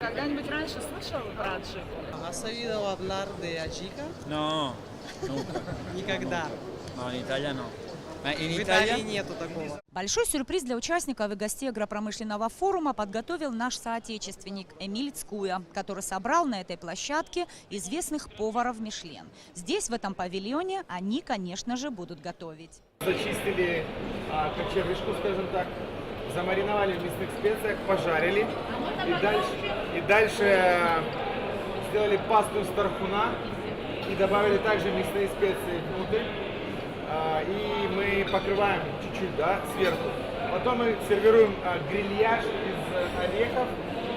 Когда-нибудь раньше слышал про аджику? ¿Has oído hablar de ajica? No, nunca. Никогда. No, en Italia no. En В Италии Italia, нету такого. Большой сюрприз для участников и гостей агропромышленного форума подготовил наш соотечественник Эмиль Цкуя, который собрал на этой площадке известных поваров Мишлен. Здесь, в этом павильоне, они, конечно же, будут готовить. Зачистили кочерышку, скажем так, замариновали в мясных специях, пожарили и дальше сделали пасту из тархуна и добавили также мясные специи внутрь. И мы покрываем чуть-чуть, да, сверху. Потом мы сервируем грильяж из орехов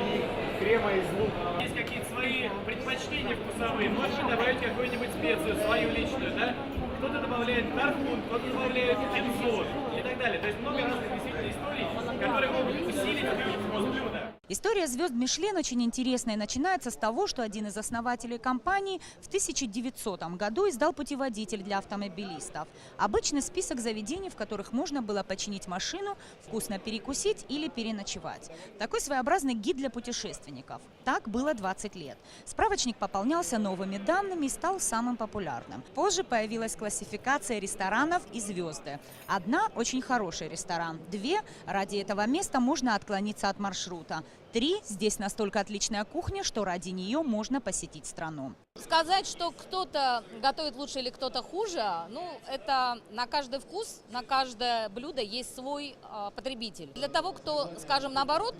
и крема из лука. Есть какие-то свои предпочтения вкусовые, можете добавить какую-нибудь специю, свою личную, да? Кто-то добавляет тархун, кто-то добавляет кинзу и так далее. То есть много разных действительно историй, которые могут усилить вкус блюда. История звезд Мишлен очень интересная и начинается с того, что один из основателей компании в 1900 году издал путеводитель для автомобилистов. Обычный список заведений, в которых можно было починить машину, вкусно перекусить или переночевать. Такой своеобразный гид для путешественников. Так было 20 лет. Справочник пополнялся новыми данными и стал самым популярным. Позже появилась классификация ресторанов и звезды. Одна – очень хороший ресторан. Две – ради этого места можно отклониться от маршрута. Три – здесь настолько отличная кухня, что ради нее можно посетить страну. Сказать, что кто-то готовит лучше или кто-то хуже, ну, это на каждый вкус, на каждое блюдо есть свой потребитель. Для того, кто, скажем, наоборот,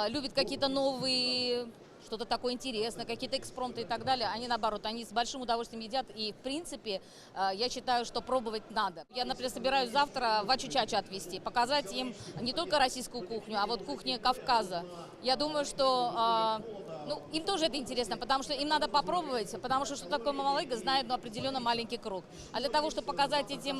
любит какие-то новые, что-то такое интересное, какие-то экспромты и так далее, они наоборот, они с большим удовольствием едят. И, в принципе, я считаю, что пробовать надо. Я, например, собираюсь завтра в Ачу-Чачу отвезти, показать им не только российскую кухню, а вот кухню Кавказа. Я думаю, что им тоже это интересно, потому что им надо попробовать, потому что такое мамалыга знает определенно маленький круг. А для того, чтобы показать этим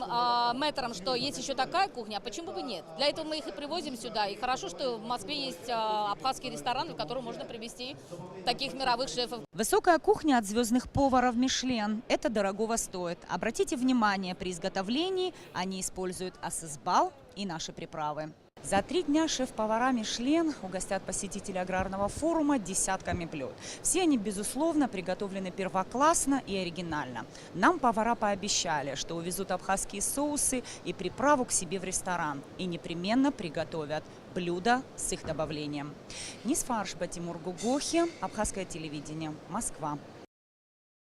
мэтрам, что есть еще такая кухня, почему бы нет? Для этого мы их и привозим сюда. И хорошо, что в Москве есть абхазские рестораны, в которые можно привезти таких мировых шефов. Высокая кухня от звездных поваров Мишлен. Это дорогого стоит. Обратите внимание, при изготовлении они используют асесбал и наши приправы. За 3 дня шеф-повара Мишлен угостят посетителей аграрного форума десятками блюд. Все они, безусловно, приготовлены первоклассно и оригинально. Нам повара пообещали, что увезут абхазские соусы и приправу к себе в ресторан и непременно приготовят блюда с их добавлением. Нисфарш Батимур Гугохи, Абхазское телевидение, Москва.